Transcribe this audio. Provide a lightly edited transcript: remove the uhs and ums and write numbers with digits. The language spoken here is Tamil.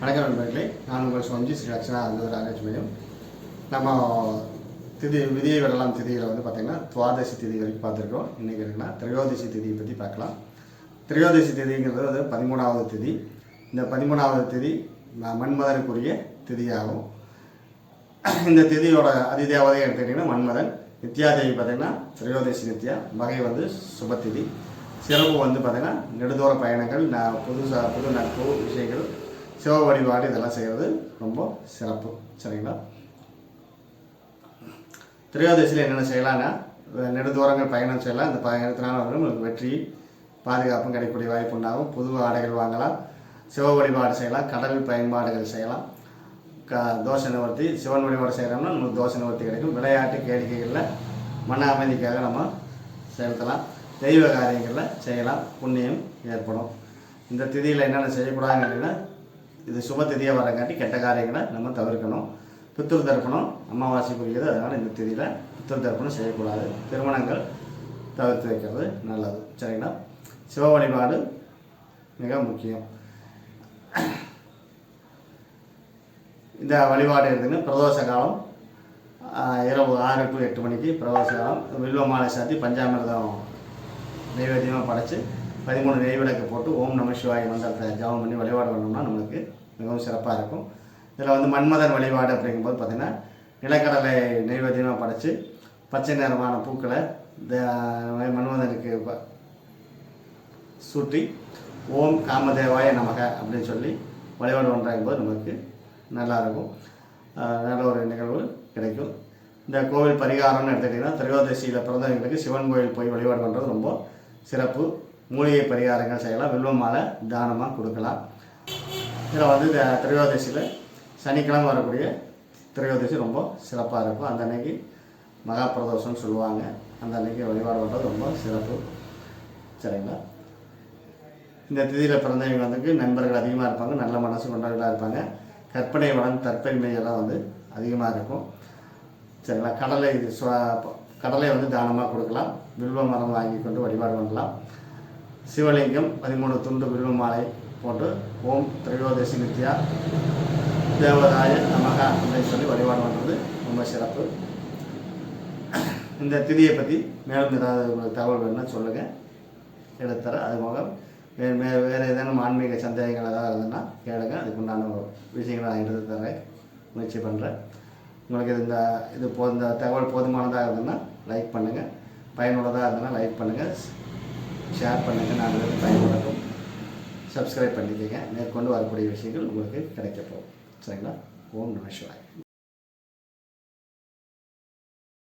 வணக்கம் நண்பர்களே, நான் உங்கள் சுவாமிஜி ஸ்ரீ லட்சணா ஆராய்ச்சி. நம்ம விதியை விடலாம் திதியில் பார்த்திங்கன்னா துவாதசி திதி வரைக்கும் பார்த்துருக்கோம். இன்றைக்கி இருக்குன்னா திரையோதசி திதியை பற்றி பார்க்கலாம். திரையோதசி திதிங்கிறது 13வது திதி. இந்த 13வது திதி மன்மதனுக்குரிய திதியாகும். இந்த திதியோட அதிதேவதை எடுத்துக்கிட்டிங்கன்னா மன்மதன். நித்யாதேவி பார்த்திங்கன்னா திரையோதசி நித்யா. வகை சுபத்திதி. சிறப்பு பார்த்திங்கன்னா நெடுதூர பயணங்கள், புது நட்பு விஷயங்கள், சிவ வழிபாடு இதெல்லாம் செய்கிறது ரொம்ப சிறப்பு. சரிங்களா? திரையோதசியில் என்னென்ன செய்யலாம்னா, நெடுதூரங்கள் பயணம் செய்யலாம். இந்த பயணத்தினால உங்களுக்கு வெற்றி பாதுகாப்பும் கிடைக்கக்கூடிய வாய்ப்பு உண்டாகும். புது ஆடைகள் வாங்கலாம், சிவ வழிபாடு செய்யலாம், கடல் பயன்பாடுகள் செய்யலாம். தோஷ நிவர்த்தி, சிவன் வழிபாடு செய்கிறோம்னா நமக்கு தோஷ நிவர்த்தி கிடைக்கும். விளையாட்டு கேளிக்கைகளில் மன அமைதிக்காக நம்ம செலுத்தலாம். தெய்வ காரியங்களில் செய்யலாம், புண்ணியம் ஏற்படும். இந்த திதியில் என்னென்ன செய்யக்கூடாதுன்னு கேட்டிங்கன்னா, இது சுப திதியாக வரங்காட்டி கெட்ட காரியங்களை நம்ம தவிர்க்கணும். பித்ரு தர்ப்பணம் அமாவாசைக்குரியது, அதனால் இந்த திதியில் பித்ரு தர்ப்பணம் செய்யக்கூடாது. திருமணங்கள் தவிர்த்து வைக்கிறது நல்லது. சரிங்களா? சிவ வழிபாடு மிக முக்கியம். இந்த வழிபாடு எடுத்துன்னு பிரதோஷ காலம் இரவு 6 to 8 மணிக்கு பிரதோஷ காலம். வில்வ மாலை சாத்தி பஞ்சாமிர்தம் நைவேத்தியமாக படைச்சு 13 நெய்விளக்கு போட்டு ஓம் நம சிவாய மந்திரத்தை ஜபம் பண்ணி வழிபாடு பண்ணோம்னா நம்மளுக்கு மிகவும் சிறப்பாக இருக்கும். இதில் மன்மதன் வழிபாடு அப்படிங்கும்போது பார்த்திங்கன்னா நிலக்கடலை நைவேத்தியமாக படைச்சு பச்சை நிறமான பூக்களை மன்மதனுக்கு சூட்டி ஓம் காமதேவாய நமக அப்படின்னு சொல்லி வழிபாடு பண்ணுறாங்கும்போது நமக்கு நல்லாயிருக்கும். நல்ல ஒரு நிகழ்வு கிடைக்கும். இந்த கோவில் பரிகாரம்னு எடுத்துக்கிட்டிங்கன்னா, திரையோதசியில் பிறந்தவங்களுக்கு சிவன் கோவில் போய் வழிபாடு பண்ணுறது ரொம்ப சிறப்பு. மூலிகை பரிகாரங்கள் செய்யலாம். வில்வ மாலை தானமாக கொடுக்கலாம். இதில் திரையோதசியில் சனிக்கிழமை வரக்கூடிய திரையோதசி ரொம்ப சிறப்பாக இருக்கும். அந்த அன்னைக்கு மகா பிரதோஷம்னு சொல்லுவாங்க. அந்த அன்னைக்கு வழிபாடு பண்ணுறது ரொம்ப சிறப்பு. சரிங்களா? இந்த திதியில் பிறந்தவங்க நண்பர்கள் அதிகமாக இருப்பாங்க. நல்ல மனசு கொண்டவர்களாக இருப்பாங்க. கற்பனை வளம், தற்பெருமையெல்லாம் அதிகமாக இருக்கும். சரிங்களா? கடலை தானமாக கொடுக்கலாம். வில்வ மரம் வாங்கி கொண்டு வழிபாடு பண்ணலாம். சிவலிங்கம் 13 துண்டு வில்வ மாலை போட்டு ஓம் திரையோதசி நித்யா தேவதாய நமக அப்படின்னு சொல்லி வழிபாடு பண்ணுறது ரொம்ப சிறப்பு. இந்த திதியை பற்றி மேலும் ஏதாவது உங்களுக்கு தகவல் வேணும்னா சொல்லுங்கள், எடுத்துற. அது போக வேறு ஏதேனும் ஆன்மீக சந்தேகங்கள் ஏதாவது இருந்ததுன்னா கேளுங்க. அதுக்குண்டான விஷயங்களை நான் எடுத்து தர முயற்சி பண்ணுறேன். உங்களுக்கு இந்த தகவல் போதுமானதாக இருந்ததுன்னா லைக் பண்ணுங்கள். பயனுள்ளதாக இருந்ததுன்னா லைக் பண்ணுங்கள், ஷேர் பண்ணுங்கள். நான் பயனுள்ளதும் சப்ஸ்கிரைப் பண்ணிக்கங்க. மேற்கொண்டு வரக்கூடிய விஷயங்கள் உங்களுக்கு கிடைக்கப்போகும். சரிங்களா? ஓம் நம சிவாய.